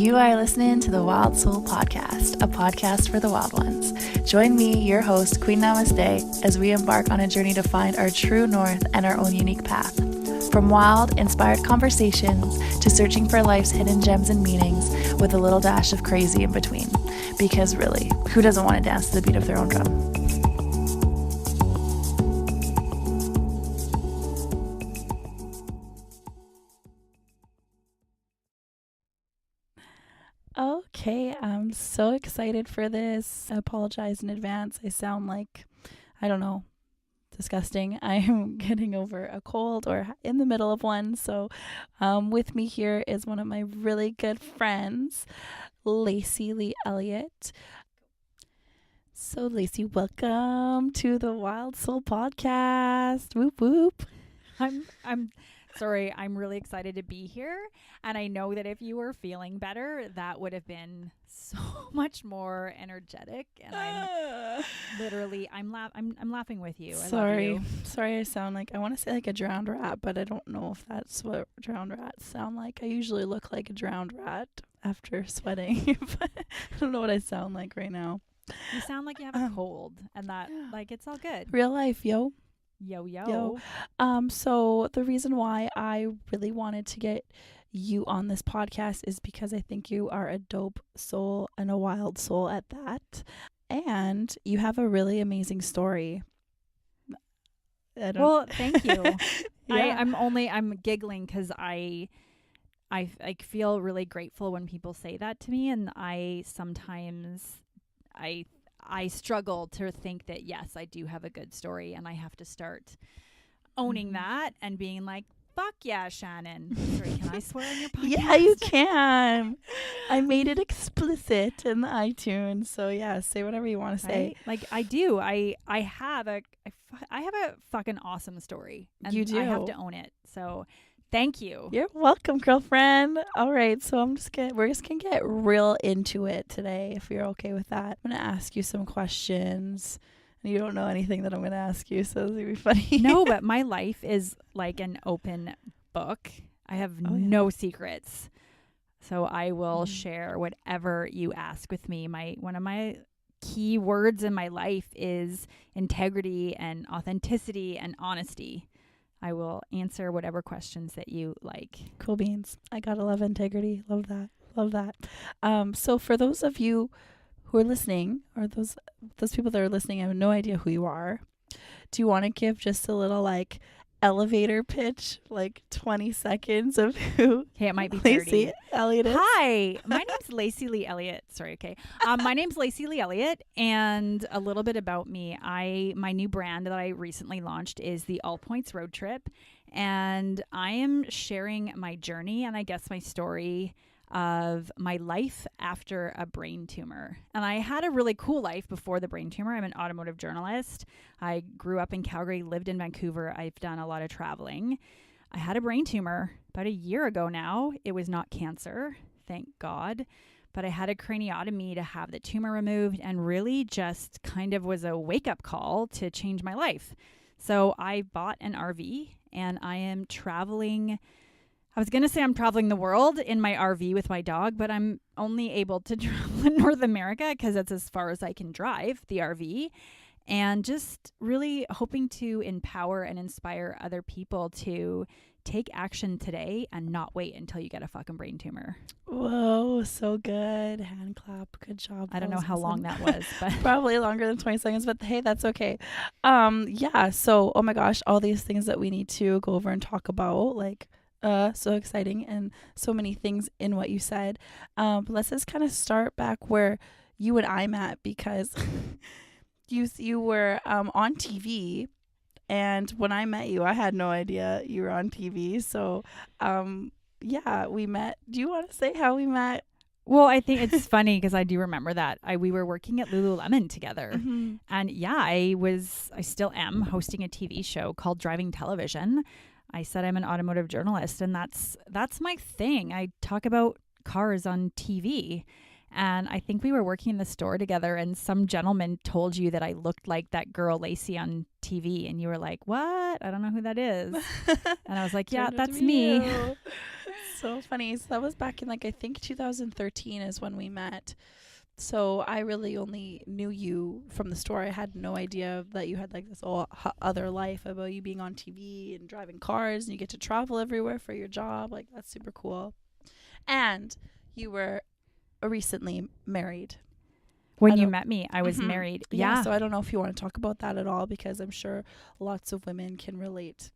You are listening to the Wild Soul Podcast, a podcast for the wild ones. Join me, your host, Queen Namaste, as we embark on a journey to find our true north and our own unique path. From wild, inspired conversations to searching for life's hidden gems and meanings with a little dash of crazy in between. Because really, who doesn't want to dance to the beat of their own drum? Okay, I'm so excited for this. I apologize in advance. I sound like, I don't know, disgusting. I am getting over a cold or in the middle of one. So with me here is one of my really good friends, Lacey Elliott. So Lacey, welcome to the Wild Soul Podcast. Whoop whoop. I'm sorry, I'm really excited to be here. And I know that if you were feeling better, that would have been so much more energetic. And I'm literally, I'm laughing with you. Sorry, I sound like, I want to say like a drowned rat, but I don't know if that's what drowned rats sound like. I usually look like a drowned rat after sweating. But I don't know what I sound like right now. You sound like you have a cold, and that, like, it's all good. Real life, yo. Yo. So the reason why I really wanted to get you on this podcast is because I think you are a dope soul and a wild soul at that. And you have a really amazing story. Well, thank you. Yeah. I'm giggling because I feel really grateful when people say that to me, and I struggle to think that, yes, I do have a good story, and I have to start owning that and being like, fuck yeah, Shannon. Sorry, can I swear on your podcast? Yeah, you can. I made it explicit in the iTunes. So yeah, say whatever you want to say. Right? Like I do. I have a fucking awesome story. And You do. I have to own it. So thank you. You're welcome, girlfriend. All right, so we're just gonna get real into it today, if you're okay with that. I'm gonna ask you some questions. You don't know anything that I'm gonna ask you, so it's gonna be funny. No, but my life is like an open book. I have no secrets, so I will share whatever you ask with me. One of my key words in my life is integrity and authenticity and honesty. I will answer whatever questions that you like. Cool beans. I gotta love integrity. Love that. So for those of you who are listening, or those people that are listening, I have no idea who you are. Do you want to give just a little like elevator pitch, like 20 seconds of who? Okay, it might be Lacey 30. Elliott is? Hi, my name's Lacey Elliott. Sorry, okay. My name's Lacey Elliott, and a little bit about me. My new brand that I recently launched is the All Points Road Trip, and I am sharing my journey and I guess my story of my life after a brain tumor. And I had a really cool life before the brain tumor. I'm an automotive journalist. I grew up in Calgary, lived in Vancouver. I've done a lot of traveling. I had a brain tumor about a year ago now. It was not cancer, thank God. But I had a craniotomy to have the tumor removed, and really just kind of was a wake-up call to change my life. So I bought an RV, and I am traveling. I was going to say I'm traveling the world in my RV with my dog, but I'm only able to travel in North America because that's as far as I can drive the RV, and just really hoping to empower and inspire other people to take action today and not wait until you get a fucking brain tumor. Whoa, so good. Hand clap. Good job. I don't know how long that was, but probably longer than 20 seconds, but hey, that's okay. Yeah, so oh my gosh, all these things that we need to go over and talk about, like so exciting, and so many things in what you said. But let's just kind of start back where you and I met, because you were on TV, and when I met you, I had no idea you were on TV. So yeah, we met. Do you want to say how we met? Well, I think it's funny because I do remember that we were working at Lululemon together, and yeah, I still am hosting a TV show called Driving Television. I said I'm an automotive journalist, and that's my thing. I talk about cars on TV, and I think we were working in the store together, and some gentleman told you that I looked like that girl Lacey on TV, and you were like, "What? I don't know who that is." And I was like, "Yeah, that's me." so funny. So that was back in like, I think 2013 is when we met. So I really only knew you from the store. I had no idea that you had like this whole other life about you being on TV and driving cars and you get to travel everywhere for your job. Like, that's super cool. And you were recently married. When you met me, I was Mhm. married. Yeah. Yeah. So I don't know if you want to talk about that at all, because I'm sure lots of women can relate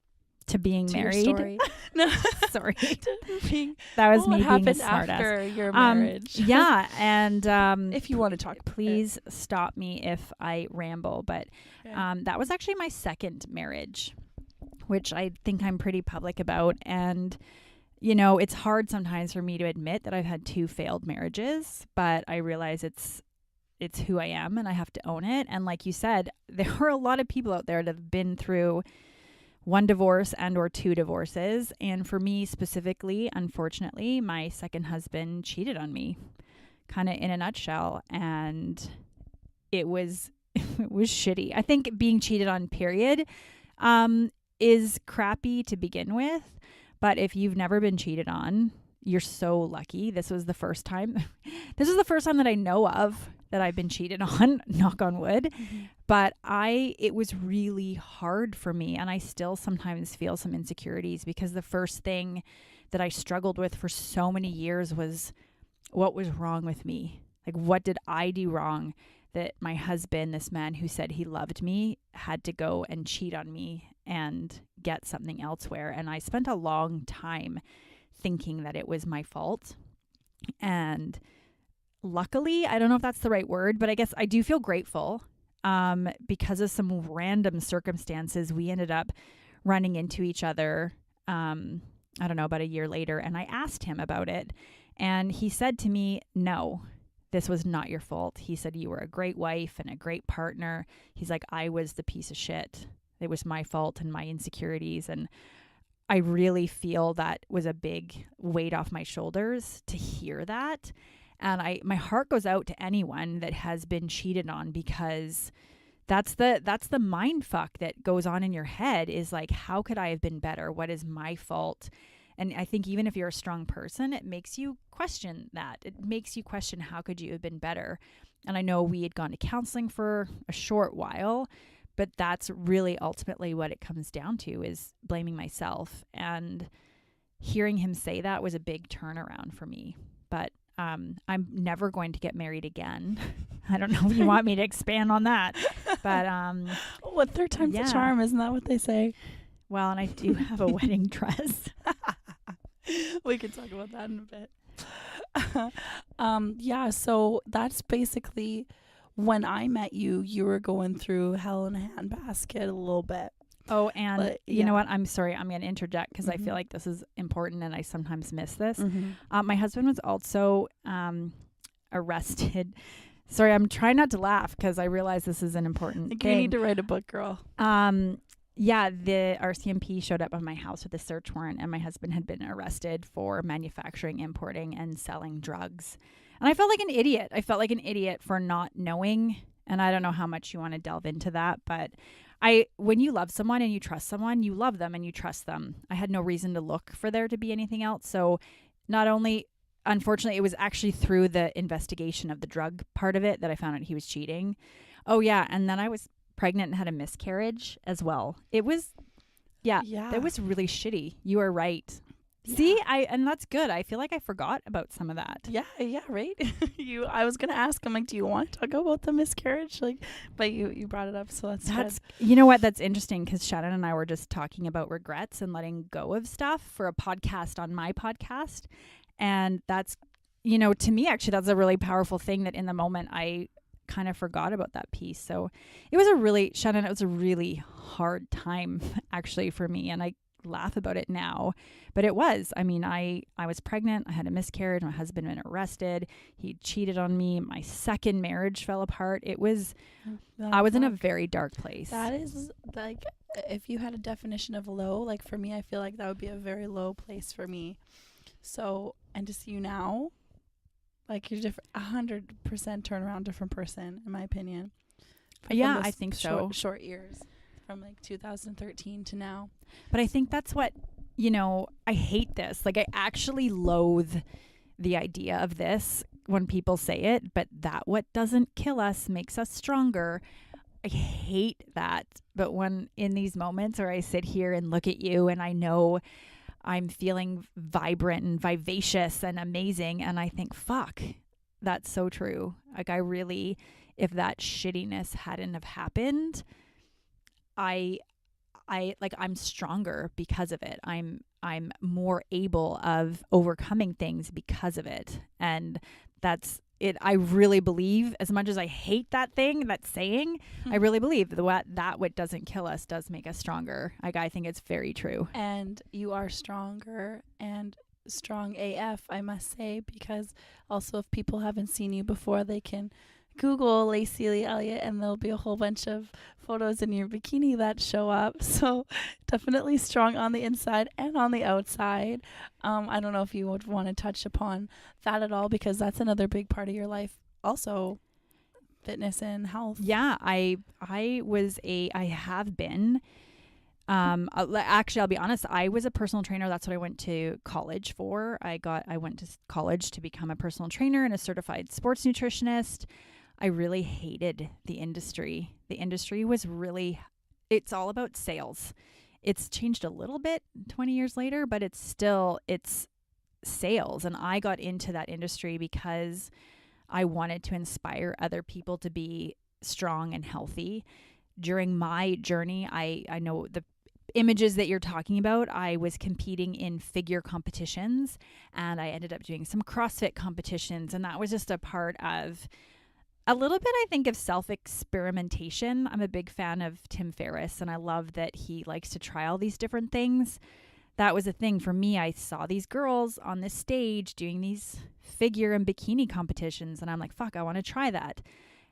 To being to your married. story. No, Sorry. to being, That was what me being a happened smartass. after your marriage. Yeah. And If you want to talk, please stop me if I ramble. But Okay. that was actually my second marriage, which I think I'm pretty public about. And, you know, it's hard sometimes for me to admit that I've had 2 failed marriages, but I realize it's who I am and I have to own it. And like you said, there are a lot of people out there that have been through 1 divorce and or 2 divorces. And for me specifically, unfortunately, my second husband cheated on me, kind of in a nutshell. And it was it was shitty. I think being cheated on, period, is crappy to begin with. But if you've never been cheated on, you're so lucky. This was the first time. This is the first time that I know of that I've been cheated on, knock on wood. Mm-hmm. But it was really hard for me. And I still sometimes feel some insecurities, because the first thing that I struggled with for so many years was, what was wrong with me? Like, what did I do wrong that my husband, this man who said he loved me, had to go and cheat on me and get something elsewhere? And I spent a long time thinking that it was my fault. And luckily, I don't know if that's the right word, but I guess I do feel grateful. Because of some random circumstances, we ended up running into each other, I don't know, about a year later. And I asked him about it. And he said to me, no, this was not your fault. He said, you were a great wife and a great partner. He's like, I was the piece of shit. It was my fault and my insecurities. And I really feel that was a big weight off my shoulders to hear that. And my heart goes out to anyone that has been cheated on, because that's the mind fuck that goes on in your head, is like, how could I have been better? What is my fault? And I think even if you're a strong person, it makes you question that. It makes you question, how could you have been better? And I know we had gone to counseling for a short while, but that's really ultimately what it comes down to, is blaming myself. And hearing him say that was a big turnaround for me. But I'm never going to get married again. I don't know if you want me to expand on that, but what, third time's the charm, isn't that what they say? Well, and I do have a wedding dress. We can talk about that in a bit. Yeah, so that's basically when I met you. You were going through hell in a handbasket a little bit. Oh, and But, you know what? I'm sorry. I'm going to interject, because I Mhm. feel like this is important and I sometimes miss this. Mm-hmm. My husband was also arrested. Sorry, I'm trying not to laugh, because I realize this is an important You thing. need to write a book, girl. Yeah, the RCMP showed up on my house with a search warrant, and my husband had been arrested for manufacturing, importing, and selling drugs. And I felt like an idiot. I felt like an idiot for not knowing. And I don't know how much you want to delve into that, but when you love someone and you trust someone, you love them and you trust them. I had no reason to look for there to be anything else. So not only, unfortunately, it was actually through the investigation of the drug part of it that I found out he was cheating. Oh, yeah. And then I was pregnant and had a miscarriage as well. It was, it was really shitty. You are right. Yeah. See, and that's good. I feel like I forgot about some of that. Yeah, right. I was gonna ask him, like, do you want to talk about the miscarriage? Like, but you brought it up, so that's good. You know what? That's interesting, because Shannon and I were just talking about regrets and letting go of stuff for a podcast on my podcast, and that's, you know, to me actually that's a really powerful thing, that in the moment I kind of forgot about that piece. So it was Shannon, it was a really hard time actually for me, and I laugh about it now, but it was. I mean, I was pregnant, I had a miscarriage, my husband had been arrested, he cheated on me, my second marriage fell apart. It was, I was in a very dark place. That is, like, if you had a definition of low, like for me, I feel like that would be a very low place for me. So, and to see you now, like, you're different, 100% turnaround, different person, in my opinion. Yeah, I think so. Short years from like 2013 to now. But I think that's what I hate this. Like, I actually loathe the idea of this when people say it, but that what doesn't kill us makes us stronger. I hate that. But when in these moments where I sit here and look at you and I know I'm feeling vibrant and vivacious and amazing, and I think, fuck, that's so true. Like, I really, if that shittiness hadn't have happened, I I'm stronger because of it. I'm more able of overcoming things because of it. And that's it. I really believe, as much as I hate that thing, that saying, I really believe that what doesn't kill us does make us stronger. Like, I think it's very true. And you are stronger, and strong AF, I must say, because also if people haven't seen you before, they can Google Lacey Lee Elliott and there'll be a whole bunch of photos in your bikini that show up. So definitely strong on the inside and on the outside. I don't know if you would want to touch upon that at all, because that's another big part of your life. Also, fitness and health. Yeah, I have been. Actually, I'll be honest. I was a personal trainer. That's what I went to college for. I went to college to become a personal trainer and a certified sports nutritionist. I really hated the industry. The industry was really, it's all about sales. It's changed a little bit 20 years later, but it's sales. And I got into that industry because I wanted to inspire other people to be strong and healthy. During my journey, I know the images that you're talking about. I was competing in figure competitions, and I ended up doing some CrossFit competitions, and that was just a part of a little bit, I think, of self-experimentation. I'm a big fan of Tim Ferriss, and I love that he likes to try all these different things. That was a thing for me. I saw these girls on this stage doing these figure and bikini competitions, and I'm like, fuck, I want to try that.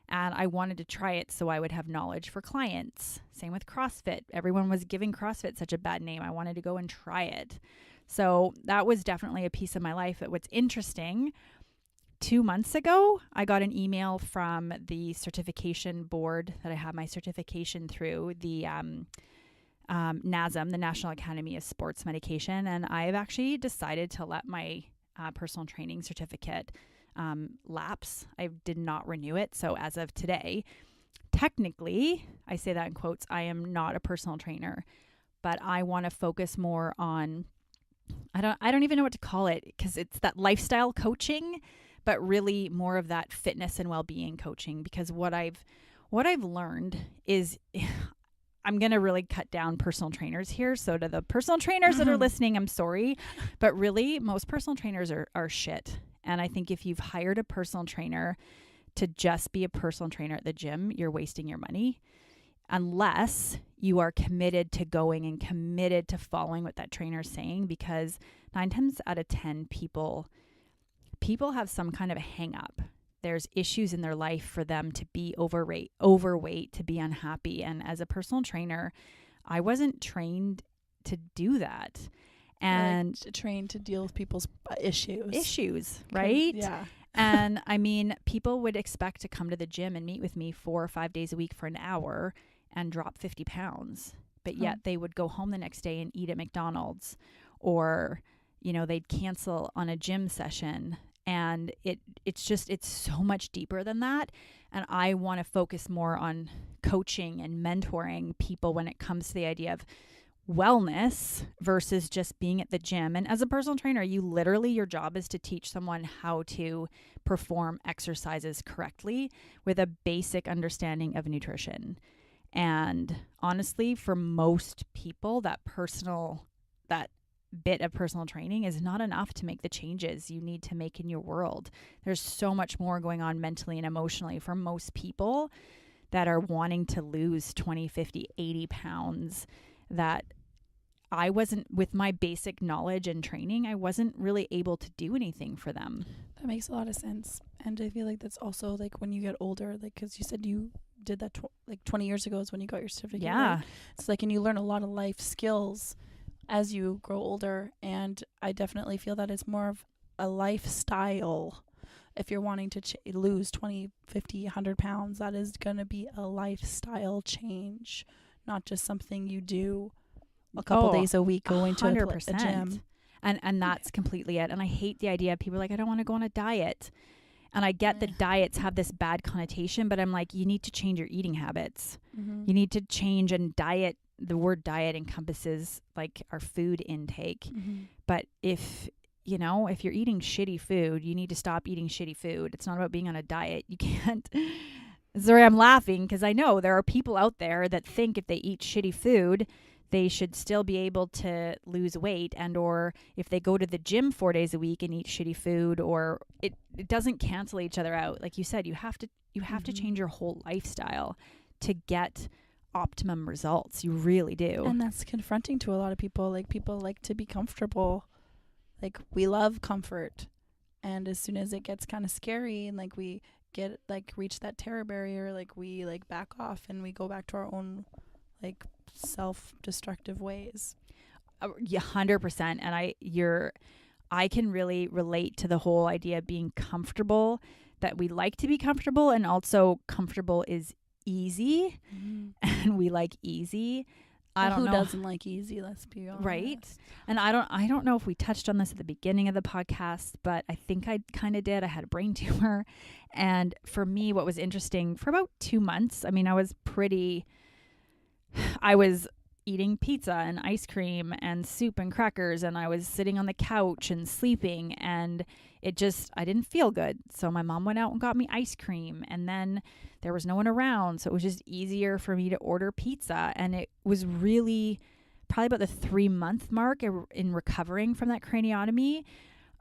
And I wanted to try it so I would have knowledge for clients. Same with CrossFit. Everyone was giving CrossFit such a bad name. I wanted to go and try it. So that was definitely a piece of my life. But what's interesting, 2 months ago, I got an email from the certification board that I have my certification through, the NASM, the National Academy of Sports Medication. And I've actually decided to let my personal training certificate lapse. I did not renew it. So as of today, technically, I say that in quotes, I am not a personal trainer, but I want to focus more on, I don't even know what to call it, because it's that lifestyle coaching, but really more of that fitness and well-being coaching. Because what I've learned is I'm going to really cut down personal trainers here. So to the personal trainers that are listening, I'm sorry, but really most personal trainers are shit. And I think if you've hired a personal trainer to just be a personal trainer at the gym, you're wasting your money, unless you are committed to going and committed to following what that trainer is saying. Because 9 times out of 10 people have some kind of a hang up. There's issues in their life for them to be overweight, to be unhappy. And as a personal trainer, I wasn't trained to do that. And trained to deal with people's issues, right? Yeah. And I mean, people would expect to come to the gym and meet with me 4 or 5 days a week for an hour and drop 50 pounds. But yet they would go home the next day and eat at McDonald's, or, they'd cancel on a gym session. And it's so much deeper than that. And I want to focus more on coaching and mentoring people when it comes to the idea of wellness versus just being at the gym. And as a personal trainer, your job is to teach someone how to perform exercises correctly with a basic understanding of nutrition. And honestly, for most people, that bit of personal training is not enough to make the changes you need to make in your world. There's so much more going on mentally and emotionally for most people that are wanting to lose 20, 50, 80 pounds, that I wasn't, with my basic knowledge and training, I wasn't really able to do anything for them. That makes a lot of sense. And I feel like that's also like when you get older, like, because you said you did that 20 years ago is when you got your certificate. Yeah. Right? It's like, and you learn a lot of life skills as you grow older. And I definitely feel that it's more of a lifestyle. If you're wanting to lose 20, 50, 100 pounds, that is going to be a lifestyle change, not just something you do a couple days a week going to a 100%. gym. And that's completely it. And I hate the idea of people like, I don't want to go on a diet. And I get that diets have this bad connotation, but I'm like, you need to change your eating habits. You need to change, and diet, the word diet encompasses like our food intake. But if you're eating shitty food, you need to stop eating shitty food. It's not about being on a diet. You can't. Sorry, I'm laughing because I know there are people out there that think if they eat shitty food, they should still be able to lose weight, and or if they go to the gym 4 days a week and eat shitty food, or it doesn't cancel each other out. Like you said, you have to change your whole lifestyle to get optimum results. You really do. And that's confronting to a lot of people. Like, people like to be comfortable. Like, we love comfort. And as soon as it gets kind of scary and like we get like reach that terror barrier, like we like back off and we go back to our own like self-destructive ways. 100%. And I can really relate to the whole idea of being comfortable, that we like to be comfortable, and also comfortable is easy, and we like easy. I don't know who doesn't like easy, let's be honest. Right? And I don't know if we touched on this at the beginning of the podcast, but I think I kind of did. I had a brain tumor, and for me, what was interesting for about 2 months, I mean, I was eating pizza and ice cream and soup and crackers, and I was sitting on the couch and sleeping, and I didn't feel good. So my mom went out and got me ice cream, and then there was no one around. So it was just easier for me to order pizza. And it was really probably about the 3-month mark in recovering from that craniotomy.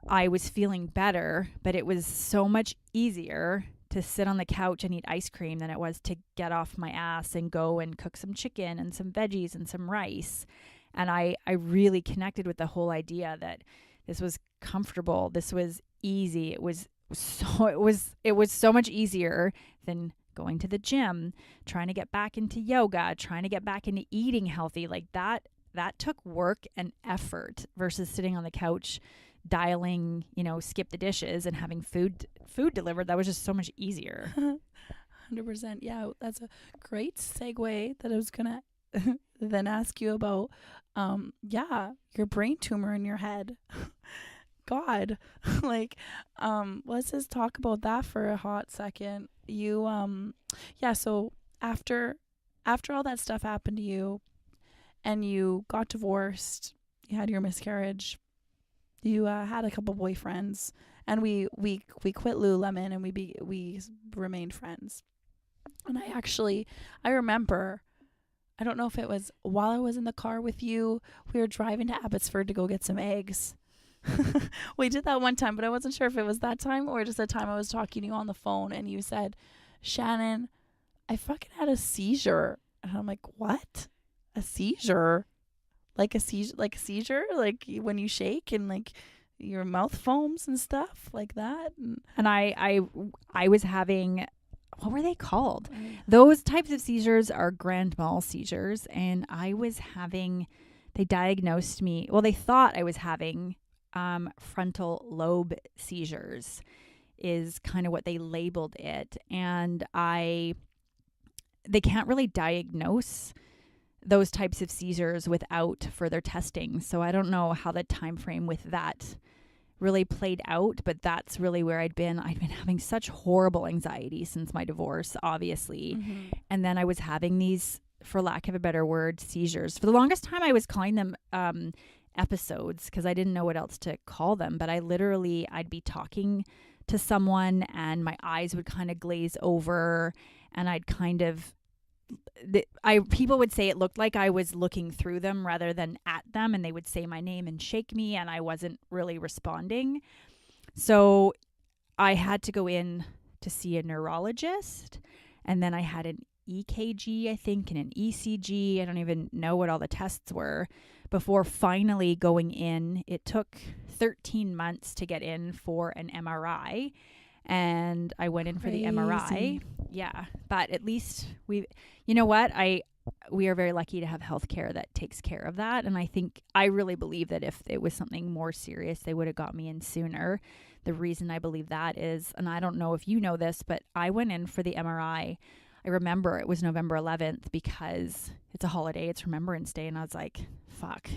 I was feeling better, but it was so much easier to sit on the couch and eat ice cream than it was to get off my ass and go and cook some chicken and some veggies and some rice. And I really connected with the whole idea that this was comfortable. This was easy. It was so much easier than going to the gym, trying to get back into yoga, trying to get back into eating healthy. Like that took work and effort versus sitting on the couch dialing, skip the dishes and having food delivered. That was just so much easier. 100%. Yeah, that's a great segue that I was gonna then ask you about. Your brain tumor in your head. God, like, let's just talk about that for a hot second. You, so after all that stuff happened to you, and you got divorced, you had your miscarriage. You had a couple boyfriends, and we quit Lululemon, and we remained friends. And I remember, I don't know if it was while I was in the car with you, we were driving to Abbotsford to go get some eggs. We did that one time, but I wasn't sure if it was that time or just the time I was talking to you on the phone, and you said, Shannon, I fucking had a seizure. And I'm like, what? A seizure? Like a seizure, like when you shake and like your mouth foams and stuff like that. And I was having, what were they called? Those types of seizures are grand mal seizures, and they diagnosed me. Well, they thought I was having frontal lobe seizures, is kind of what they labeled it, and they can't really diagnose those types of seizures without further testing. So I don't know how the time frame with that really played out, but that's really where I'd been having such horrible anxiety since my divorce, obviously. And then I was having these, for lack of a better word, seizures. For the longest time I was calling them episodes because I didn't know what else to call them, but I'd be talking to someone and my eyes would kind of glaze over, and I'd kind of people would say it looked like I was looking through them rather than at them, and they would say my name and shake me, and I wasn't really responding. So I had to go in to see a neurologist, and then I had an EKG, I think, and an ECG. I don't even know what all the tests were before finally going in. It took 13 months to get in for an MRI. And I went in for the MRI. Yeah. But at least you know what? We are very lucky to have healthcare that takes care of that. And I really believe that if it was something more serious, they would have got me in sooner. The reason I believe that is, and I don't know if you know this, but I went in for the MRI. I remember it was November 11th because it's a holiday. It's Remembrance Day. And I was like, fuck,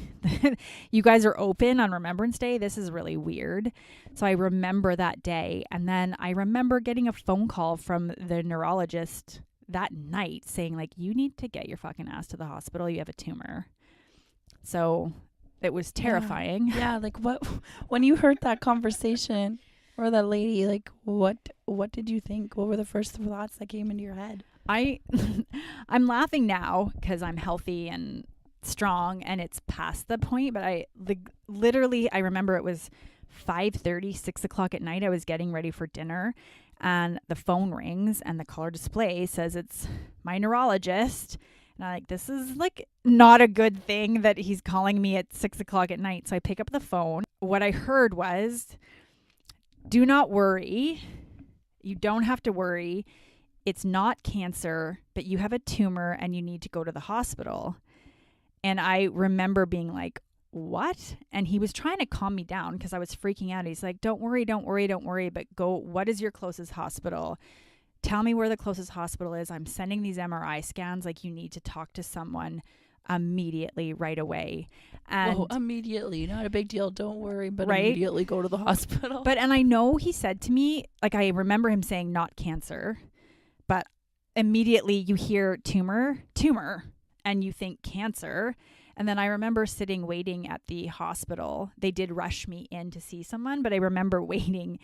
you guys are open on Remembrance Day? This is really weird. So I remember that day. And then I remember getting a phone call from the neurologist that night saying, like, you need to get your fucking ass to the hospital. You have a tumor. So it was terrifying. Yeah, like what when you heard that conversation or that lady, like what did you think? What were the first thoughts that came into your head? I'm laughing now because I'm healthy and strong and it's past the point, but I remember it was 5:30, 6 o'clock at night. I was getting ready for dinner and the phone rings and the caller display says it's my neurologist. And I'm like, this is like not a good thing that he's calling me at 6 o'clock at night. So I pick up the phone. What I heard was, do not worry. You don't have to worry. It's not cancer, but you have a tumor and you need to go to the hospital. And I remember being like, what? And he was trying to calm me down because I was freaking out. He's like, don't worry, but go, what is your closest hospital? Tell me where the closest hospital is. I'm sending these MRI scans. Like, you need to talk to someone immediately, right away. And immediately, not a big deal. Don't worry, but right? Immediately go to the hospital. And I know he said to me, like, I remember him saying not cancer, but immediately you hear tumor, and you think cancer. And then I remember waiting at the hospital. They did rush me in to see someone, but I remember waiting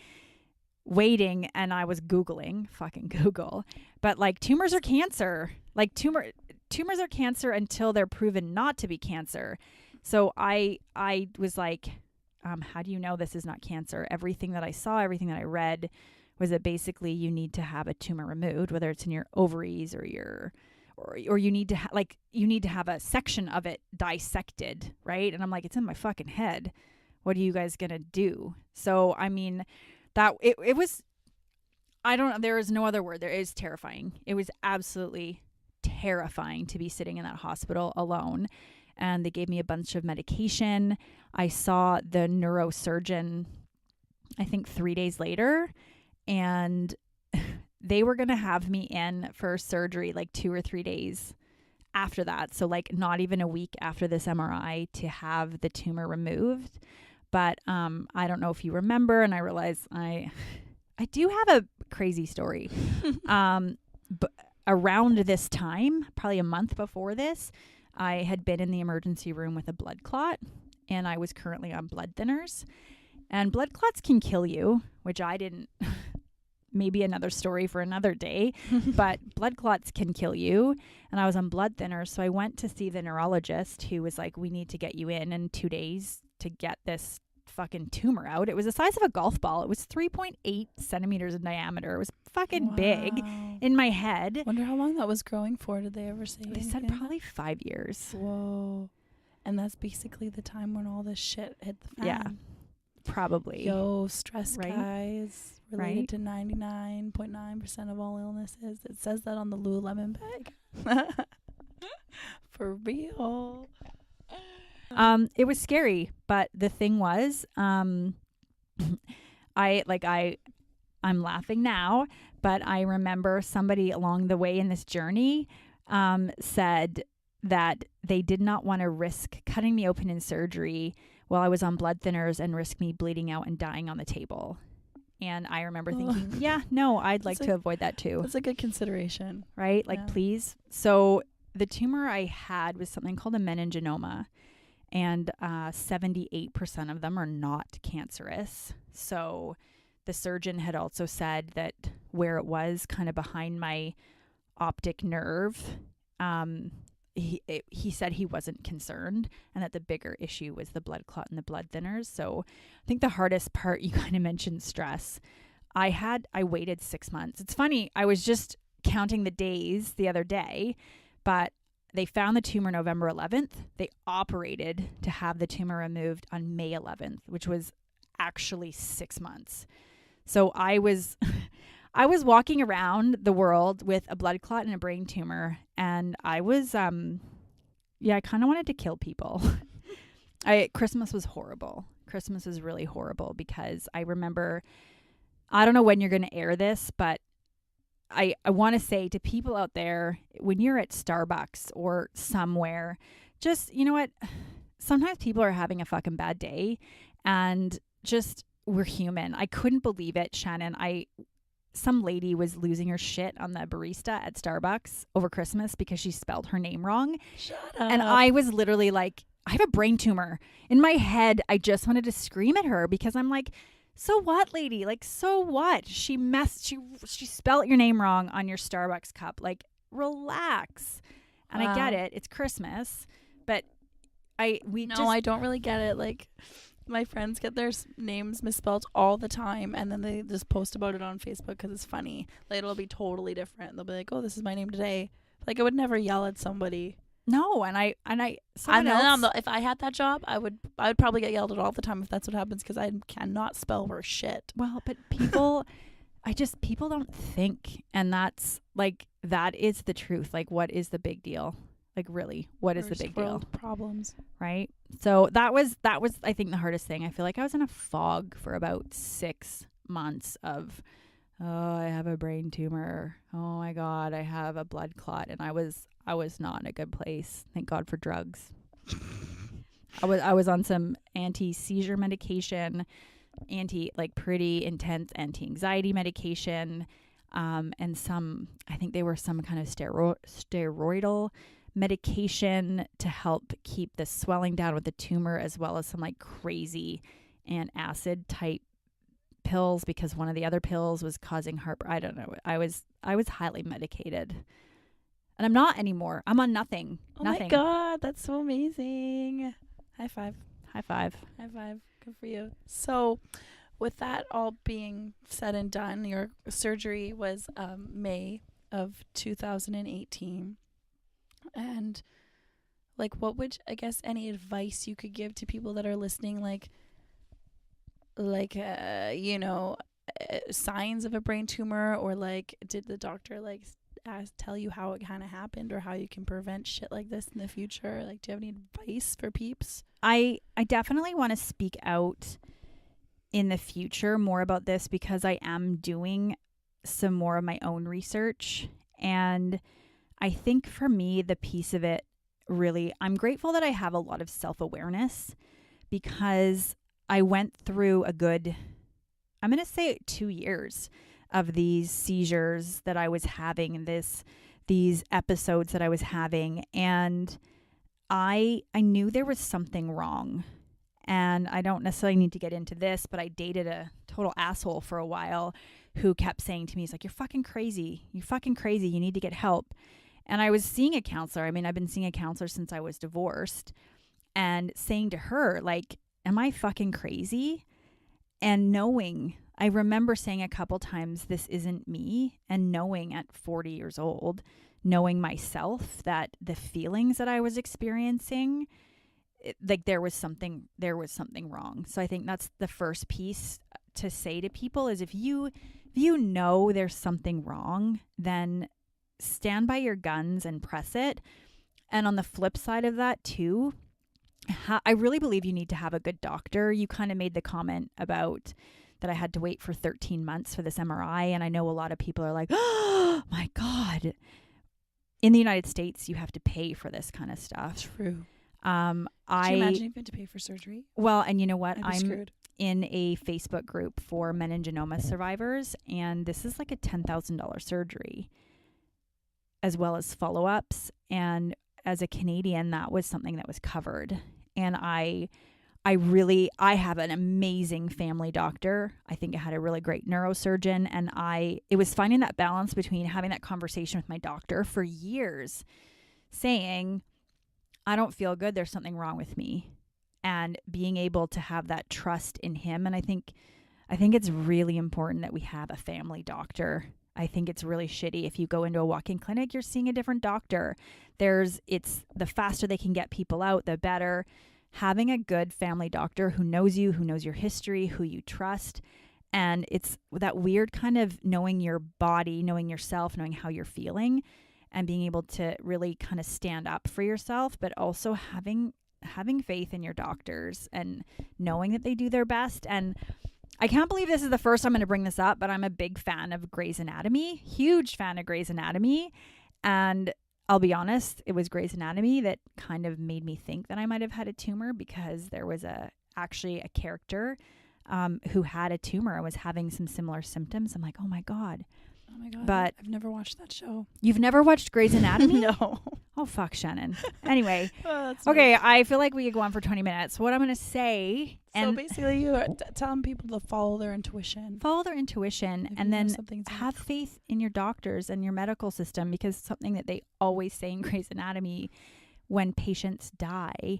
and I was Googling, fucking Google. But like, tumors are cancer. Like tumors are cancer until they're proven not to be cancer. So I was like, how do you know this is not cancer? Everything that I saw, everything that I read was that basically you need to have a tumor removed, whether it's in your ovaries or you need to you need to have a section of it dissected, right? And I'm like, it's in my fucking head. What are you guys gonna do? So I mean, that it was, I don't know, there is no other word. There is terrifying. It was absolutely terrifying to be sitting in that hospital alone. And they gave me a bunch of medication. I saw the neurosurgeon, I think 3 days later, and they were going to have me in for surgery like 2 or 3 days after that. So like not even a week after this MRI to have the tumor removed. But I don't know if you remember, and I realize I do have a crazy story. But around this time, probably a month before this, I had been in the emergency room with a blood clot, and I was currently on blood thinners. And blood clots can kill you, which I didn't. Maybe another story for another day, but blood clots can kill you. And I was on blood thinners. So I went to see the neurologist who was like, we need to get you in 2 days to get this fucking tumor out. It was the size of a golf ball. It was 3.8 centimeters in diameter. It was fucking big in my head. Wonder how long that was growing for. Did they ever say They anything? said probably 5 years. Whoa. And that's basically the time when all this shit hit the fan. Yeah, probably. Yo, stress, right? Guys. Related to 99.9% of all illnesses. It says that on the Lululemon bag. For real. It was scary, but the thing was, I'm laughing now, but I remember somebody along the way in this journey said that they did not want to risk cutting me open in surgery while I was on blood thinners and risk me bleeding out and dying on the table. And I remember thinking, yeah, no, I'd like to avoid that too. That's a good consideration. Right? Like, please. So the tumor I had was something called a meningioma. And 78% of them are not cancerous. So the surgeon had also said that where it was kind of behind my optic nerve, he said he wasn't concerned and that the bigger issue was the blood clot and the blood thinners. So I think the hardest part, you kind of mentioned stress. I waited 6 months. It's funny. I was just counting the days the other day, but they found the tumor November 11th. They operated to have the tumor removed on May 11th, which was actually 6 months. So I was walking around the world with a blood clot and a brain tumor, and I was I kind of wanted to kill people. Christmas was horrible. Christmas was really horrible because I remember, I don't know when you're going to air this, but I want to say to people out there, when you're at Starbucks or somewhere, just, you know what? Sometimes people are having a fucking bad day, and just, we're human. I couldn't believe it, Shannon. Some lady was losing her shit on the barista at Starbucks over Christmas because she spelled her name wrong. Shut up. And I was literally like, I have a brain tumor. In my head, I just wanted to scream at her because I'm like, so what, lady? Like, so what? She spelled your name wrong on your Starbucks cup. Like, relax. And I get it. It's Christmas. But I don't really get it. Like, my friends get their names misspelled all the time, and then they just post about it on Facebook because it's funny. Like, it'll be totally different. They'll be like, "Oh, this is my name today." Like, I would never yell at somebody. No, if I had that job, I would probably get yelled at all the time if that's what happens, because I cannot spell for shit. Well, but people, people don't think, and that is the truth. Like, what is the big deal? Like, really, what is the big deal? Problems, right? So that was I think the hardest thing. I feel like I was in a fog for about 6 months of, oh, I have a brain tumor. Oh my God, I have a blood clot, and I was not in a good place. Thank God for drugs. I was on some anti-seizure medication, pretty intense anti-anxiety medication, and I think they were some kind of steroidal medication to help keep the swelling down with the tumor, as well as some like crazy antacid type pills, because one of the other pills was causing I don't know. I was highly medicated, and I'm not anymore. I'm on nothing. Oh nothing. My God, that's so amazing. High five. High five. High five. Good for you. So, with that all being said and done, your surgery was May of 2018. And like, what would, I guess, any advice you could give to people that are listening, signs of a brain tumor, or like, did the doctor tell you how it kind of happened, or how you can prevent shit like this in the future? Like, do you have any advice for peeps? I definitely want to speak out in the future more about this, because I am doing some more of my own research. And I think for me, the piece of it, really, I'm grateful that I have a lot of self-awareness, because I went through a good, I'm going to say 2 years of these seizures that I was having, these episodes that I was having. And I knew there was something wrong. And I don't necessarily need to get into this, but I dated a total asshole for a while who kept saying to me, he's like, you're fucking crazy. You're fucking crazy. You need to get help. And I was seeing a counselor. I mean, I've been seeing a counselor since I was divorced, and saying to her, like, am I fucking crazy? And knowing, I remember saying a couple times, this isn't me. And knowing at 40 years old, knowing myself, that the feelings that I was experiencing, there was something wrong. So I think that's the first piece to say to people is, if you know there's something wrong, then stand by your guns and press it. And on the flip side of that too, I really believe you need to have a good doctor. You kind of made the comment about that I had to wait for 13 months for this MRI. And I know a lot of people are like, oh my God. In the United States, you have to pay for this kind of stuff. True. Could you imagine if you had to pay for surgery? Well, and you know what? I'm screwed. In a Facebook group for meningioma survivors, and this is like a $10,000 surgery, as well as follow-ups. And as a Canadian, that was something that was covered. And I have an amazing family doctor. I think I had a really great neurosurgeon, and it was finding that balance between having that conversation with my doctor for years, saying, I don't feel good, there's something wrong with me, and being able to have that trust in him. And I think it's really important that we have a family doctor. I think it's really shitty if you go into a walk-in clinic, you're seeing a different doctor. It's the faster they can get people out, the better. Having a good family doctor who knows you, who knows your history, who you trust. And it's that weird kind of knowing your body, knowing yourself, knowing how you're feeling, and being able to really kind of stand up for yourself, but also having faith in your doctors and knowing that they do their best. And I can't believe this is the first I'm going to bring this up, but I'm a big fan of Grey's Anatomy, huge fan of Grey's Anatomy. And I'll be honest, it was Grey's Anatomy that kind of made me think that I might have had a tumor, because there was actually a character who had a tumor and was having some similar symptoms. I'm like, oh my God. Oh my God. But I've never watched that show. You've never watched Grey's Anatomy? No. Oh, fuck, Shannon. Anyway. That's Okay, weird. I feel like we could go on for 20 minutes. What I'm going to say... So basically, you are telling people to follow their intuition. Follow their intuition, If and you know then something's have faith in your doctors and your medical system, because something that they always say in Grey's Anatomy when patients die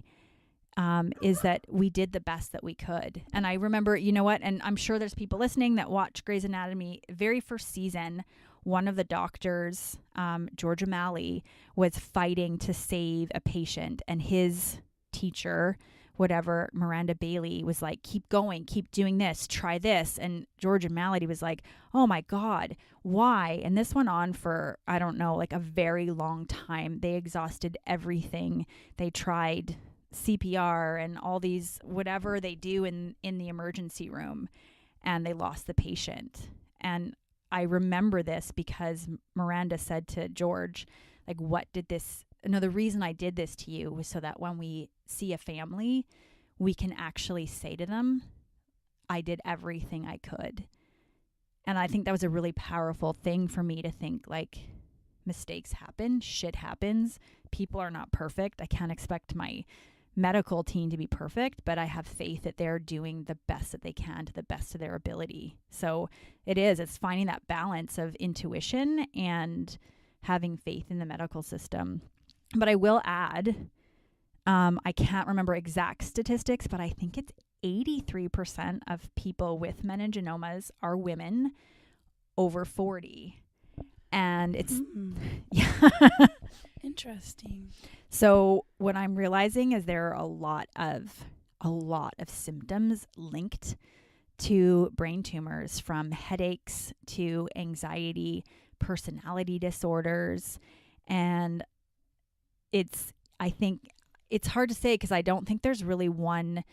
is that we did the best that we could. And I remember, you know what, and I'm sure there's people listening that watch Grey's Anatomy, very first season, one of the doctors, George O'Malley, was fighting to save a patient, and his teacher, whatever, Miranda Bailey, was like, keep going, keep doing this, try this. And George O'Malley was like, oh my God, why? And this went on for, I don't know, like a very long time. They exhausted everything. They tried CPR and all these, whatever they do in the emergency room, and they lost the patient. And I remember this because Miranda said to George, like, the reason I did this to you was so that when we see a family, we can actually say to them, I did everything I could. And I think that was a really powerful thing for me to think, like, mistakes happen, shit happens, people are not perfect. I can't expect my medical team to be perfect, but I have faith that they're doing the best that they can to the best of their ability. So it's finding that balance of intuition and having faith in the medical system. But I will add, I can't remember exact statistics, but I think it's 83% of people with meningiomas are women over 40. And it's, yeah. Interesting. So what I'm realizing is there are a lot of symptoms linked to brain tumors, from headaches to anxiety, personality disorders. And I think it's hard to say, because I don't think there's really one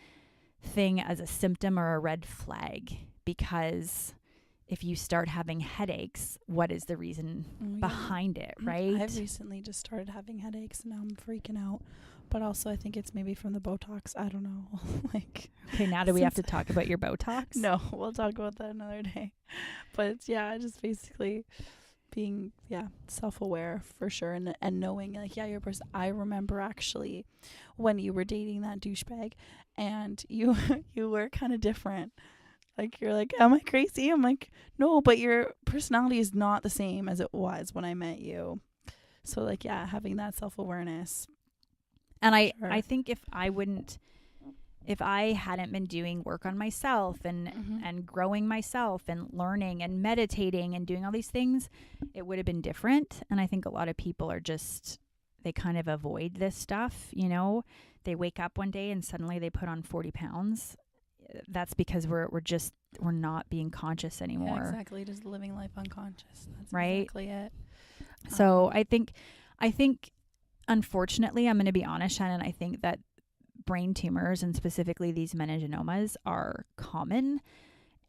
thing as a symptom or a red flag, because if you start having headaches, what is the reason behind it, right? I've recently just started having headaches, and now I'm freaking out. But also, I think it's maybe from the Botox. I don't know. Okay, now do we have to talk about your Botox? No, we'll talk about that another day. But just basically being self-aware for sure, and knowing, like, your person. I remember actually when you were dating that douchebag, and you were kind of different. Like, you're like, am I crazy? I'm like, no, but your personality is not the same as it was when I met you. So, like, having that self-awareness. And I think if I hadn't been doing work on myself and growing myself and learning and meditating and doing all these things, it would have been different. And I think a lot of people are they kind of avoid this stuff, you know. They wake up one day and suddenly they put on 40 pounds. That's because we're not being conscious anymore. Yeah, exactly. Just living life unconscious. That's right? Exactly it. So I think unfortunately, I'm going to be honest, Shannon, I think that brain tumors, and specifically these meningiomas, are common,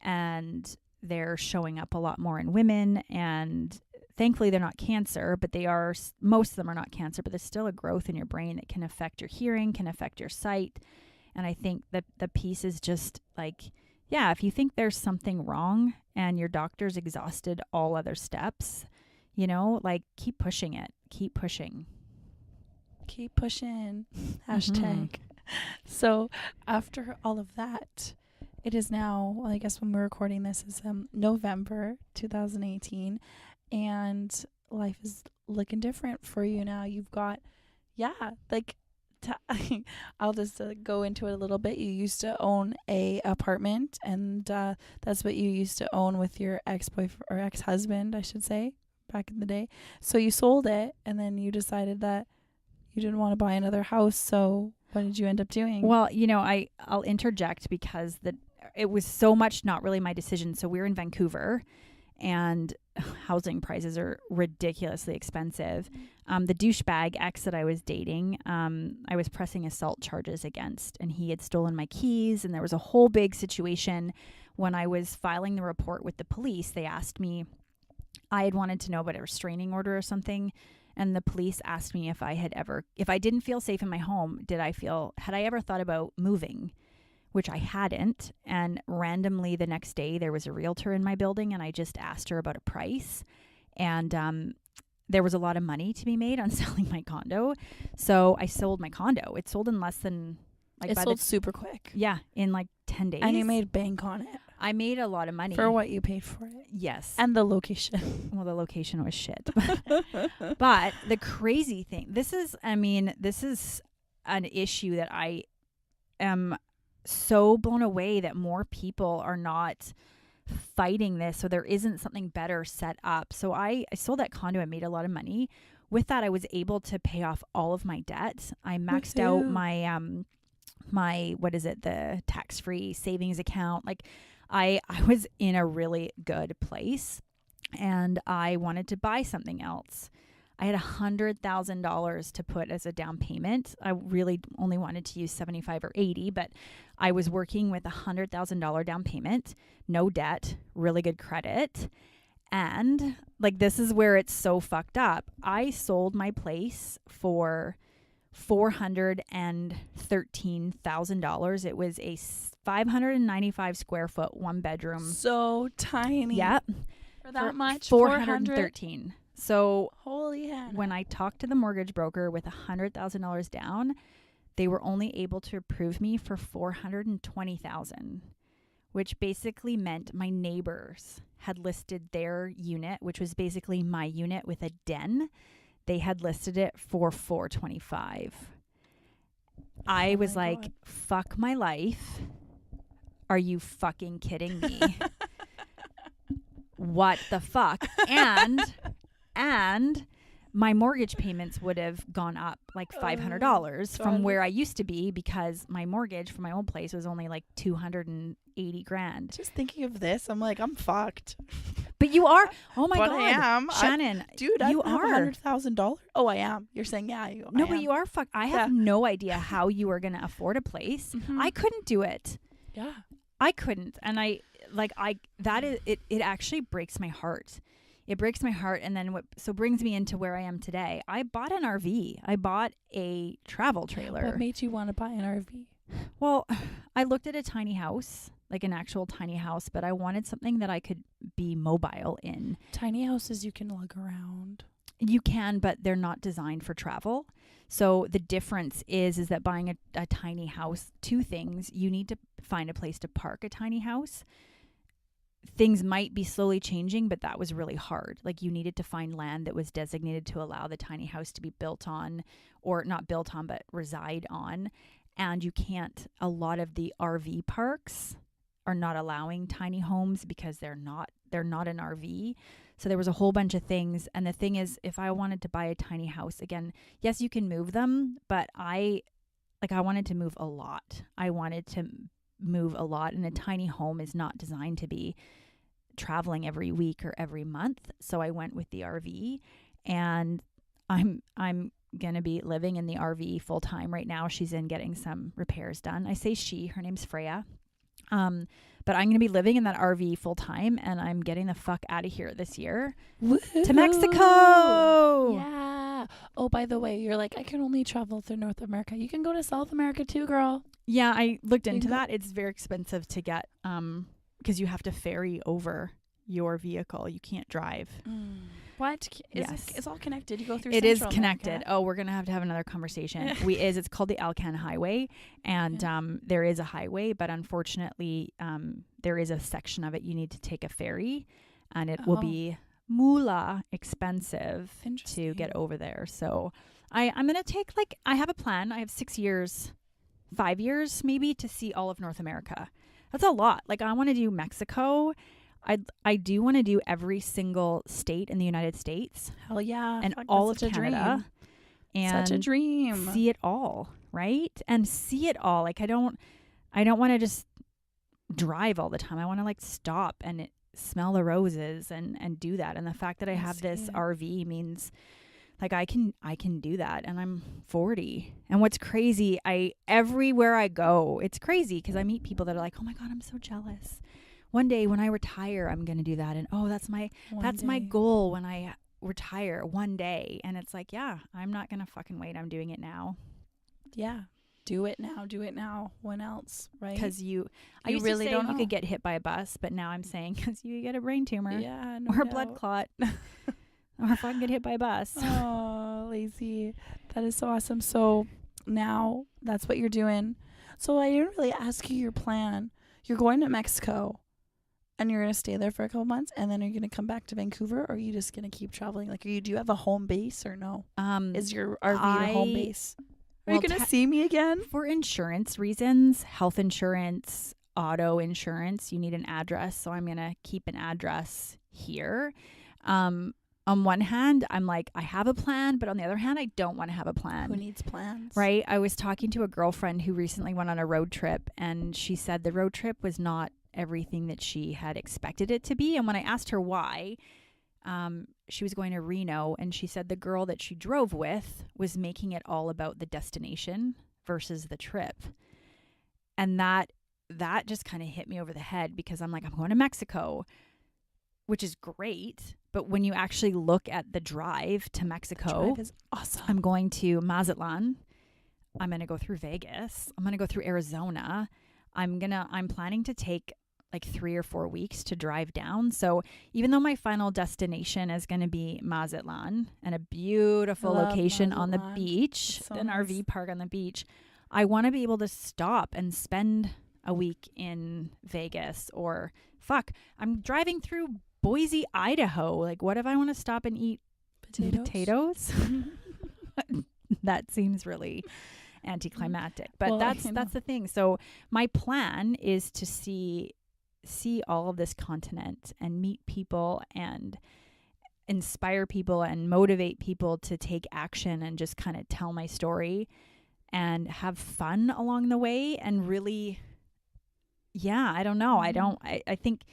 and they're showing up a lot more in women. And thankfully they're not cancer, but most of them are not cancer, but there's still a growth in your brain that can affect your hearing, can affect your sight. And I think that the piece is just like, if you think there's something wrong and your doctor's exhausted all other steps, you know, like, keep pushing it. Keep pushing. Keep pushing. Hashtag. So after all of that, it is now, I guess when we're recording this is November 2018, and life is looking different for you now. You've got, I'll just go into it a little bit. You used to own a apartment, and that's what you used to own with your ex-boyfriend, or ex-husband, I should say, back in the day. So you sold it, and then you decided that you didn't want to buy another house. So what did you end up doing? Well, you know, I'll interject, because it was so much not really my decision. So we're in Vancouver, and housing prices are ridiculously expensive. The douchebag ex that I was dating, I was pressing assault charges against, and he had stolen my keys, and there was a whole big situation. When I was filing the report with the police, they asked me, I had wanted to know about a restraining order or something, and the police asked me if I didn't feel safe in my home, had I ever thought about moving? Which I hadn't. And randomly the next day there was a realtor in my building, and I just asked her about a price. And there was a lot of money to be made on selling my condo. So I sold my condo. It sold in less than it sold super quick. Yeah, in like 10 days. And you made bank on it. I made a lot of money. For what you paid for it. Yes. And the location. Well, the location was shit. But the crazy thing, this is an issue that I am so blown away that more people are not fighting this, so there isn't something better set up. So I sold that condo and made a lot of money. With that, I was able to pay off all of my debt. I maxed out my the tax-free savings account. Like I was in a really good place, and I wanted to buy something else. I had $100,000 to put as a down payment. I really only wanted to use 75 or 80, but I was working with $100,000 down payment, no debt, really good credit. And like, this is where it's so fucked up. I sold my place for $413,000. It was a 595 square foot, 1 bedroom. So tiny. Yep. For that much? 413. So holy hell. When I talked to the mortgage broker with $100,000 down, they were only able to approve me for $420,000, which basically meant my neighbors had listed their unit, which was basically my unit with a den. They had listed it for $425,000. I was like, God. Fuck my life. Are you fucking kidding me? What the fuck? And my mortgage payments would have gone up like $500 from where I used to be, because my mortgage for my old place was only like $280,000. Just thinking of this, I'm like, I'm fucked. But you are. Oh my God. I am. Shannon. Dude, you are. $100,000. Oh, I am. You're saying, yeah. No, but you are fucked. I have no idea how you are going to afford a place. Mm-hmm. I couldn't do it. Yeah. I couldn't. And it actually breaks my heart. It breaks my heart. And then brings me into where I am today. I bought an RV. I bought a travel trailer. What made you want to buy an RV? Well, I looked at a tiny house, like an actual tiny house, but I wanted something that I could be mobile in. Tiny houses you can lug around. You can, but they're not designed for travel. So the difference is that buying a tiny house, two things: you need to find a place to park a tiny house. Things might be slowly changing, but that was really hard. Like, you needed to find land that was designated to allow the tiny house to be built on, or not built on, but reside on. And you can't, a lot of the RV parks are not allowing tiny homes because they're not an RV. So there was a whole bunch of things. And the thing is, if I wanted to buy a tiny house, again, yes, you can move them, but I wanted to move a lot. And a tiny home is not designed to be traveling every week or every month. So I went with the RV, and I'm going to be living in the RV full time right now. She's in getting some repairs done. I say she, her name's Freya. But I'm going to be living in that RV full time, and I'm getting the fuck out of here this year. Woo-hoo. To Mexico. Yeah. Oh, by the way, you're like, I can only travel through North America. You can go to South America too, girl. Yeah, I looked into that. It's very expensive to get, because you have to ferry over your vehicle. You can't drive. What? Yes. It's all connected. You go through It Central is connected. America. Oh, we're going to have another conversation. It's called the Alkane Highway, and there is a highway, but unfortunately, there is a section of it you need to take a ferry, and it will be moolah expensive to get over there. So I'm going to take, I have a plan. I have 6 years, 5 years maybe, to see all of North America. That's a lot. I want to do Mexico. I do want to do every single state in the United States. Hell yeah. And all of Canada. And such a dream. See it all, right? And see it all. I don't want to just drive all the time. I want to stop and smell the roses and do that. And the fact that I have this RV means like I can do that, and I'm 40. And what's crazy, everywhere I go, it's crazy because I meet people that are like, "Oh my God, I'm so jealous. One day when I retire, I'm going to do that." And oh, that's my goal when I retire one day. And it's like, yeah, I'm not going to fucking wait. I'm doing it now. Yeah. Do it now. When else, right? Because I used really to say don't you know. could get hit by a bus, but now I'm saying because you get a brain tumor, yeah, no or a doubt. blood clot, or if I can get hit by a bus. Oh, Lacey, that is so awesome. So now that's what you're doing. So I didn't really ask you your plan. You're going to Mexico, and you're gonna stay there for a couple months, and then you're gonna come back to Vancouver, or are you just gonna keep traveling? Like, do you have a home base or no? Is your RV your home base? Are you going to see me again? For insurance reasons, health insurance, auto insurance, you need an address. So I'm going to keep an address here. On one hand, I'm like, I have a plan, but on the other hand, I don't want to have a plan. Who needs plans? Right? I was talking to a girlfriend who recently went on a road trip, and she said the road trip was not everything that she had expected it to be. And when I asked her why, she was going to Reno, and she said the girl that she drove with was making it all about the destination versus the trip. And that just kind of hit me over the head, because I'm like, I'm going to Mexico, which is great. But when you actually look at the drive to Mexico, the drive is awesome. I'm going to Mazatlan. I'm going to go through Vegas. I'm going to go through Arizona. I'm planning to take like 3 or 4 weeks to drive down. So even though my final destination is going to be Mazatlan, and a beautiful location on the beach, so an RV park on the beach, I want to be able to stop and spend a week in Vegas, or I'm driving through Boise, Idaho. Like, what if I want to stop and eat potatoes? That seems really anticlimactic, but that's the thing. So my plan is to see all of this continent and meet people and inspire people and motivate people to take action and just kind of tell my story and have fun along the way. And really, I don't know. I think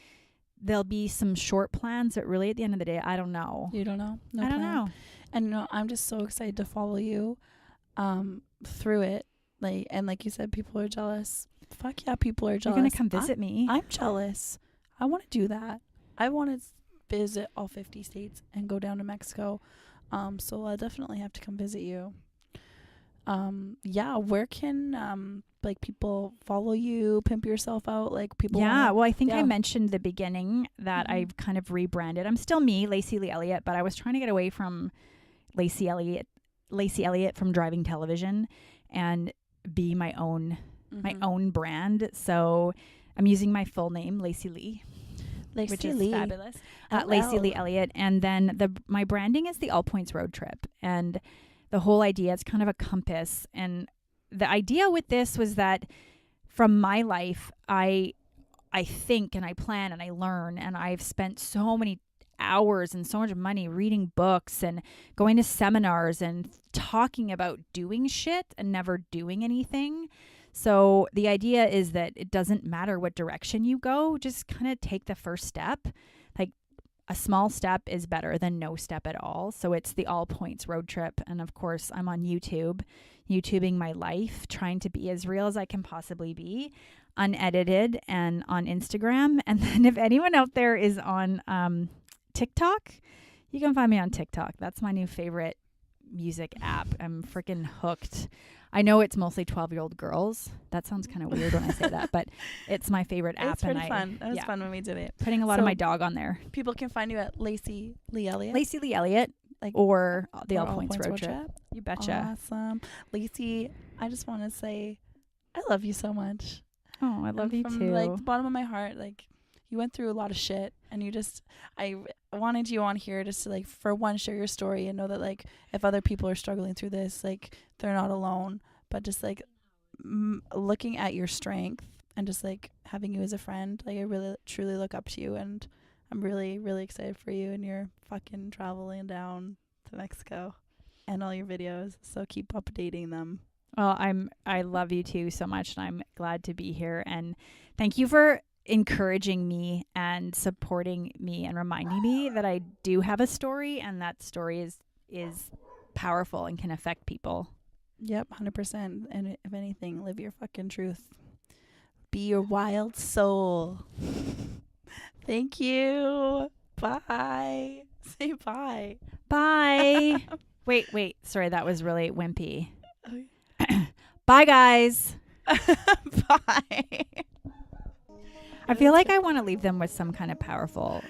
there'll be some short plans, but really at the end of the day, I don't know. You don't know? I don't know. And I'm just so excited to follow you through it. Like you said, people are jealous. Fuck yeah, people are jealous. You're going to come visit me. I'm jealous. I want to do that. I want to visit all 50 states and go down to Mexico. So I'll definitely have to come visit you. Where can people follow you, pimp yourself out? Like, people well, I think I mentioned the beginning that I've kind of rebranded. I'm still me, Lacey Lee Elliott, but I was trying to get away from Lacey Elliott from driving television and be my own brand. So I'm using my full name, Lacey Lee, which is fabulous. Lacey Lee Elliott. And then my branding is the All Points Road Trip. And the whole idea is kind of a compass. And the idea with this was that from my life, I think and I plan and I learn, and I've spent so many hours and so much money reading books and going to seminars and talking about doing shit and never doing anything. So the idea is that it doesn't matter what direction you go, just kind of take the first step. Like, a small step is better than no step at all. So it's the All Points Road Trip. And of course, I'm on YouTubing my life, trying to be as real as I can possibly be, unedited, and on Instagram. And then if anyone out there is on TikTok, you can find me on TikTok. That's my new favorite music app. I'm freaking hooked. I know it's mostly 12-year-old girls. That sounds kind of weird when I say that, but it's my favorite app. It's pretty fun. It was fun when we did it. Putting a lot of my dog on there. People can find you at Lacey Lee Elliott. Lacey Lee Elliott, or the All Points Road Trip. You betcha. Awesome. Lacey, I just want to say I love you so much. Oh, I love you from, too. Like, the bottom of my heart, you went through a lot of shit, and I wanted you on here just to, for one, share your story and know that, if other people are struggling through this, they're not alone. But just, looking at your strength and just, having you as a friend, I really, truly look up to you, and I'm really, really excited for you and your fucking traveling down to Mexico and all your videos. So keep updating them. Well, I love you too so much, and I'm glad to be here. And thank you for encouraging me and supporting me and reminding me that I do have a story, and that story is powerful and can affect people. Yep, 100%. And if anything, live your fucking truth. Be your wild soul. Thank you. Bye. Say bye. Bye. Wait. Sorry, that was really wimpy. Okay. Bye, guys. Bye. I feel like I want to leave them with some kind of powerful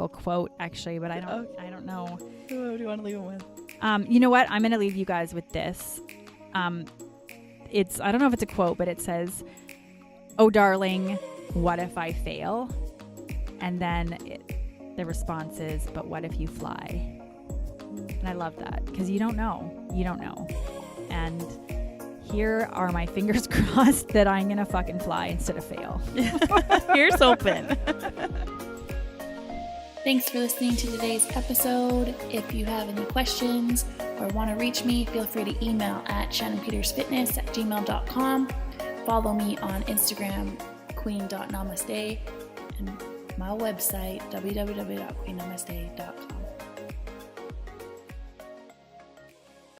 quote, actually, but I don't know. What do you want to leave them with? You know what? I'm going to leave you guys with this. I don't know if it's a quote, but it says, "Oh, darling, what if I fail?" And then the response is, "But what if you fly?" And I love that because you don't know. And here are my fingers crossed that I'm going to fucking fly instead of fail. Here's open. Thanks for listening to today's episode. If you have any questions or want to reach me, feel free to email at shannonpetersfitness@gmail.com. Follow me on Instagram, queen.namaste, and my website, www.queennamaste.com.